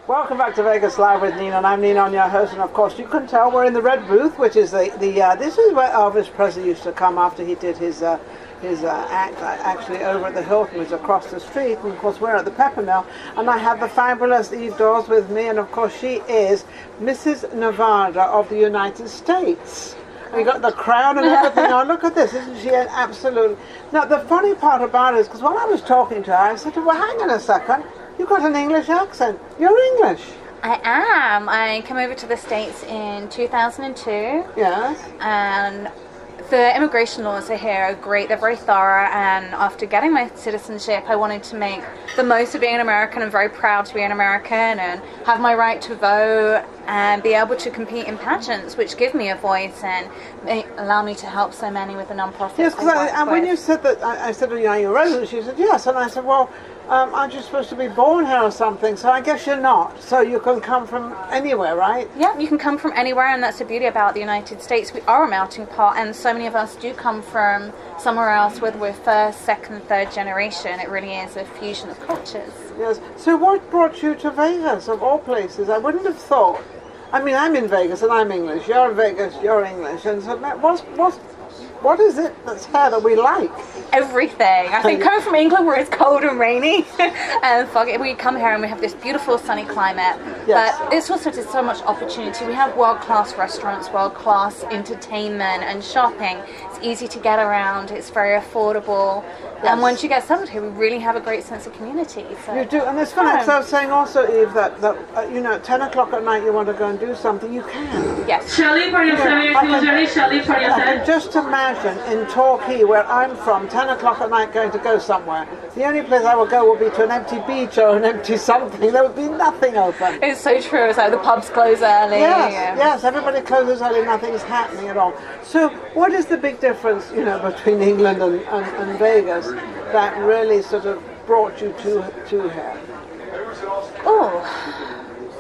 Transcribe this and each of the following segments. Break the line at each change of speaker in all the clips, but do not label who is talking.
Welcome back to Vegas Live with Nina, and I'm Nina, I'm your host, and of course you can tell we're in the red booth, which is this is where Elvis Presley used to come after he did his act actually over at the Hilton, which is across the street, and of course we're at the Peppermill, and I have the fabulous Eve Dawes with me, and of course she is Mrs. Nevada of the United States. We got the crown and everything on. Look at this, isn't she an absolute... Now the funny part about it is, because when I was talking to her, I said to her, well, hang on a second, you've got an English accent. You're English.
I am. I came over to the States in 2002.
Yes.
And the immigration laws are here are great. They're very thorough. And after getting my citizenship, I wanted to make the most of being an American. I'm very proud to be an American and have my right to vote and be able to compete in pageants, which give me a voice and allow me to help so many with the non-profits.
Yes, because when you said that, I said, well, you're a resident, she said, yes. And I said, well, aren't you supposed to be born here or something? So I guess you're not. So you can come from anywhere, right?
Yeah, you can come from anywhere, and that's the beauty about the United States. We are a melting pot, and so many of us do come from somewhere else, whether we're first, second, third generation. It really is a fusion of cultures.
Yes. So what brought you to Vegas, of all places? I wouldn't have thought. I mean, I'm in Vegas and I'm English. You're in Vegas, you're English. And so what is it that's here that we like?
Everything. I think coming from England where it's cold and rainy and foggy, we come here and we have this beautiful sunny climate.
Yes.
But it's also just so much opportunity. We have world-class restaurants, world-class entertainment and shopping. It's easy to get around. It's very affordable. Yes. And once you get settled here, we really have a great sense of community. So.
You do, and it's funny, because I was saying also, Eve, that you know, at 10 o'clock at night you want to go and do something, you can.
Yes.
I can just imagine in Torquay, where I'm from, 10 o'clock at night going to go somewhere. The only place I would go would be to an empty beach or an empty something. There would be nothing open.
It's so true. It's like the pubs close early.
Yes, everybody closes early, nothing's happening at all. So what is the big difference, you know, between England and Vegas that really sort of brought you to here?
Oh,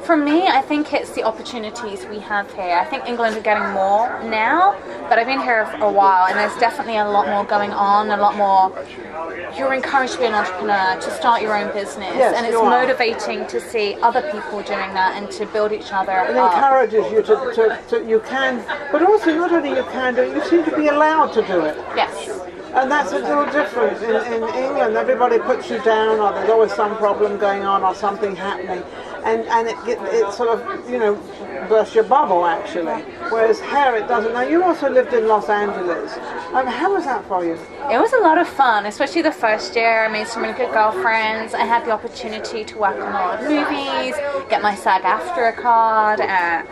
for me, I think it's the opportunities we have here. I think England are getting more now, but I've been here for a while, and there's definitely a lot more going on, a lot more. You're encouraged to be an entrepreneur, to start your own business,
yes,
and it's motivating to see other people doing that and to build each other up.
It encourages you to you can, but also not only you can do it, you seem to be allowed to do it.
Yes.
And that's a little different. In England, everybody puts you down, or there's always some problem going on, or something happening, and it sort of, you know, bursts your bubble, actually. Whereas here it doesn't. Now, you also lived in Los Angeles. How was that for you?
It was a lot of fun, especially the first year. I made some really good girlfriends. I had the opportunity to work on a lot of movies, get my SAG-AFTRA card, and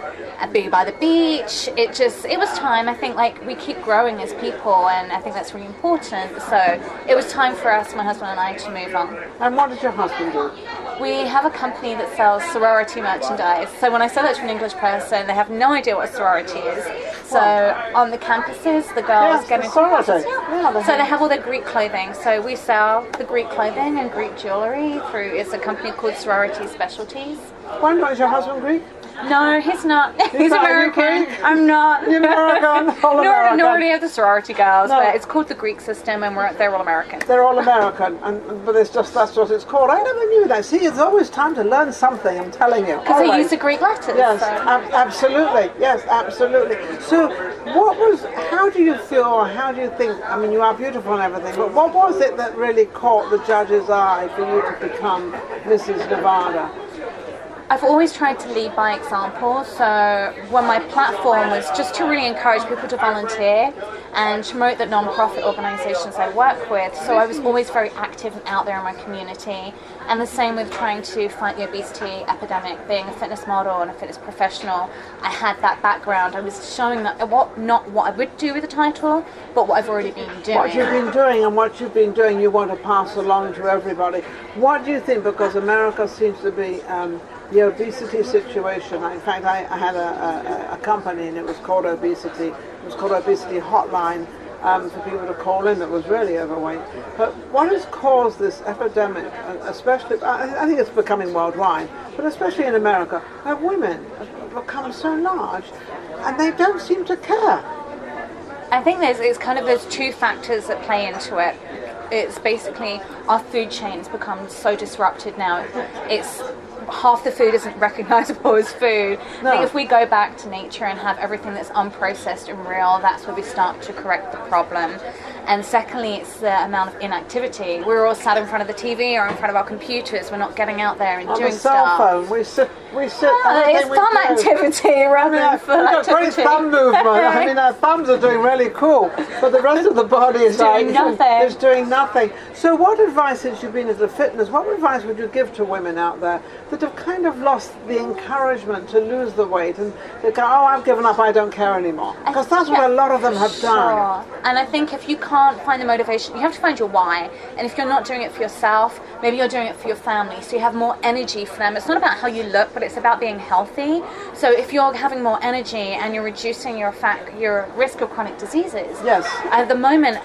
be by the beach. It was time. I think, like, we keep growing as people, and I think that's really important. So it was time for us, my husband and I, to move on.
And what did your husband do?
We have a company that sells sorority merchandise. So when I say that to an English person, they have no idea what a sorority is. So on the campuses, the girls get into sororities. So they have all their Greek clothing. So we sell the Greek clothing and Greek jewellery through, it's a company called Sorority Specialties.
Why not? Is your husband Greek?
No, he's not. He's American. I'm not.
You're American. All American.
No, already have the sorority girls, but it's called the Greek system, and they're all American.
They're all American, but it's just that's what it's called. I never knew that. See, it's always time to learn something. I'm telling you.
Because they use the Greek letters.
Yes,
so.
Absolutely. Yes, absolutely. So, how do you feel, or how do you think? I mean, you are beautiful and everything, but what was it that really caught the judge's eye for you to become Mrs. Nevada?
I've always tried to lead by example, so when my platform was just to really encourage people to volunteer and to promote the non-profit organisations I work with, so I was always very active and out there in my community, and the same with trying to fight the obesity epidemic. Being a fitness model and a fitness professional, I had that background. I was showing that not what I would do with the title, but what I've already been doing.
What you've been doing and what you've been doing you want to pass along to everybody. What do you think, because America seems to be the obesity situation. In fact, I had a company, and it was called Obesity. It was called Obesity Hotline for people to call in that was really overweight. But what has caused this epidemic, especially, I think it's becoming worldwide, but especially in America, women have become so large, and they don't seem to care.
I think it's kind of there's two factors that play into it. It's basically our food chain's become so disrupted now. It's half the food isn't recognizable as food.
No.
I think if we go back to nature and have everything that's unprocessed and real, that's where we start to correct the problem. And secondly, it's the amount of inactivity. We're all sat in front of the TV or in front of our computers. We're not getting out there and
On
doing
the cell
stuff.
phone, we sit.
It's thumb activity rather than full
we've got great
activity.
thumb movement. I mean, our thumbs are doing really cool, but the rest of the body is
doing nothing.
Is doing nothing. So, what advice, since you've been into fitness, what advice would you give to women out there that have kind of lost the encouragement to lose the weight and they go, "Oh, I've given up. I don't care anymore"? Because that's what a lot of them have done.
Sure. And I think if you can't find the motivation, you have to find your why. And if you're not doing it for yourself, maybe you're doing it for your family, so you have more energy for them. It's not about how you look, but it's about being healthy. So if you're having more energy and you're reducing your risk of chronic diseases.
Yes.
At the moment,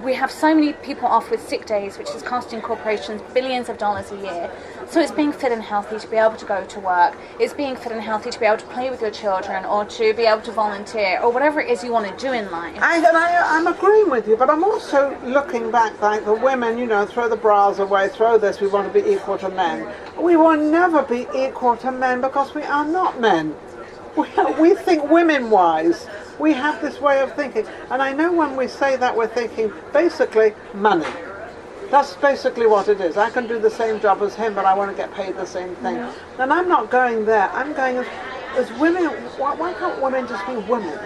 we have so many people off with sick days, which is costing corporations billions of dollars a year. So it's being fit and healthy to be able to go to work. It's being fit and healthy to be able to play with your children or to be able to volunteer or whatever it is you want to do in life.
I'm agreeing with you, but I'm also looking back like the women, throw the bras away, throw this, we want to be equal to men. We will never be equal to men because we are not men. We think women-wise. We have this way of thinking. And I know when we say that, we're thinking basically money. That's basically what it is. I can do the same job as him, but I want to get paid the same thing. Mm-hmm. And I'm not going there. I'm going as women. Why can't women just be women?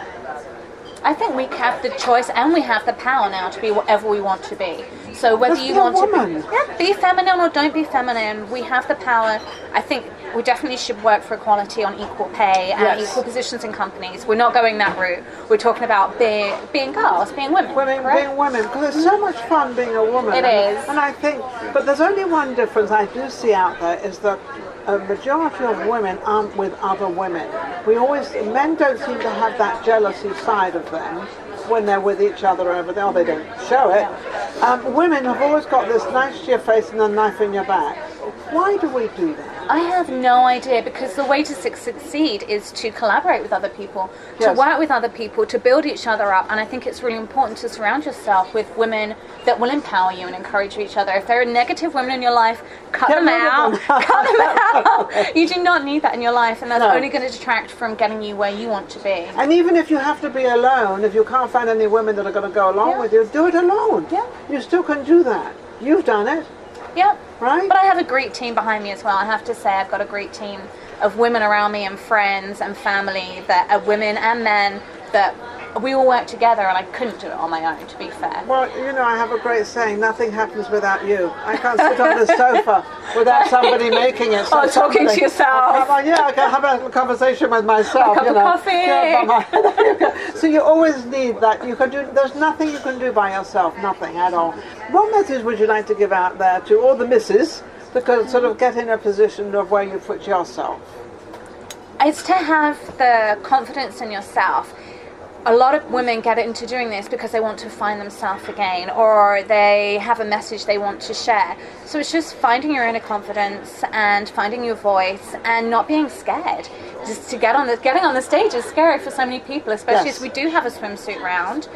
I think we have the choice and we have the power now to be whatever we want to be. So whether you want to be feminine or don't be feminine, we have the power. I think we definitely should work for equality on equal pay and equal positions in companies. We're not going that route. We're talking about being girls, being women.
Being women, because it's so much fun being a woman.
It is.
And I think, but there's only one difference I do see out there is that a majority of women aren't with other women. Men don't seem to have that jealousy side of them when they're with each other and everything. They don't show it. Women have always got this knife to your face and a knife in your back. Why do we do that?
I have no idea, because the way to succeed is to collaborate with other people, to work with other people, to build each other up. And I think it's really important to surround yourself with women that will empower you and encourage each other. If there are negative women in your life, cut them out. Cut them out. You do not need that in your life, and that's only going to detract from getting you where you want to be.
And even if you have to be alone, if you can't find any women that are going to go along with you, do it alone. Yeah. You still can do that. You've done it.
Yep.
Right?
But I have a great team behind me as well. I have to say I've got a great team of women around me and friends and family that are women and men that we all work together, and I couldn't do it on my own, to be fair.
Well, I have a great saying, nothing happens without you. I can't sit on the sofa without somebody making it.
So talking to yourself.
I can have a conversation with myself.
A cup of
coffee. So you always need that. There's nothing you can do by yourself, nothing at all. What message would you like to give out there to all the misses that can sort of get in a position of where you put yourself?
It's to have the confidence in yourself. A lot of women get into doing this because they want to find themselves again, or they have a message they want to share. So it's just finding your inner confidence and finding your voice and not being scared. Just to getting on the stage is scary for so many people, especially as we do have a swimsuit round.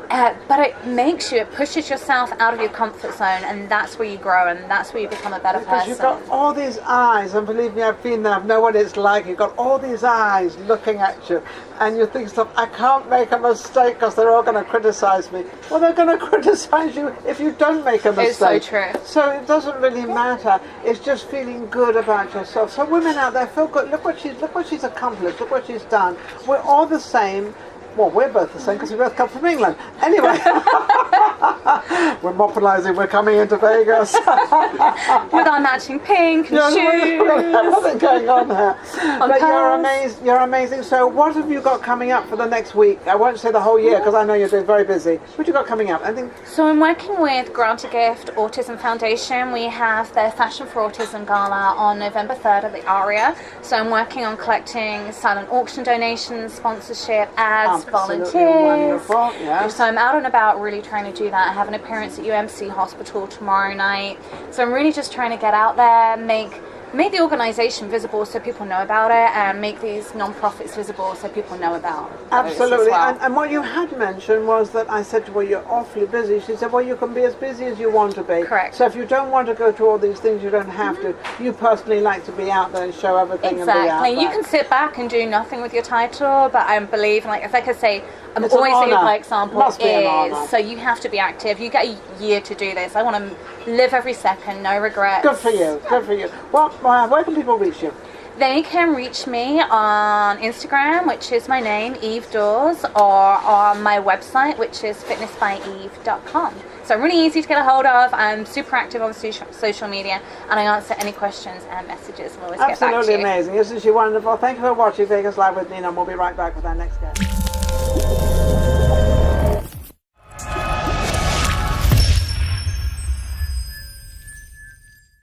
But it pushes yourself out of your comfort zone, and that's where you grow, and that's where you become a better person.
Because you've got all these eyes, and believe me, I've been there, I know what it's like. You've got all these eyes looking at you, and you think, I can't make a mistake because they're all going to criticize me. Well, they're going to criticize you if you don't make a mistake.
It's so true.
So it doesn't really matter. It's just feeling good about yourself. So women out there, feel good. Look what she's accomplished. Look what she's done. We're all the same. Well, we're both the same because we both come from England. Anyway, we're mobilizing. We're coming into Vegas
with our matching pink and shoes.
What's going on there? But you're amazing. So, what have you got coming up for the next week? I won't say the whole year because I know you're doing very busy. What have you got coming up?
So, I'm working with Grant a Gift Autism Foundation. We have their Fashion for Autism Gala on November 3rd at the Aria. So, I'm working on collecting silent auction donations, sponsorship, ads, volunteers. So I'm out and about really trying to do that. I have an appearance at UMC Hospital tomorrow night. So I'm really just trying to get out there, make make the organisation visible so people know about it, and make these non-profits visible so people know about those
Absolutely.
as well.
And what you had mentioned was that I said to her, well, you're awfully busy. She said, well, you can be as busy as you want to be.
Correct.
So if you don't want to go to all these things, you don't have to. You personally like to be out there and show everything and be out
Exactly.
there.
You can sit back and do nothing with your title, but I believe, like I say, I'm
It's an
always leading
honour.
by example.
Must be an honour.
So you have to be active. You get a year to do this. I want to live every second, no regrets.
Good for you. Good for you. Well, where can people reach you?
They can reach me on Instagram, which is my name, Eve Dawes, or on my website, which is fitnessbyeve.com. So really easy to get a hold of. I'm super active on social media, and I answer any questions and messages. I'll always get back to you.
Absolutely amazing. Isn't she wonderful? Thank you for watching Vegas Live with Nina, and we'll be right back with our next guest.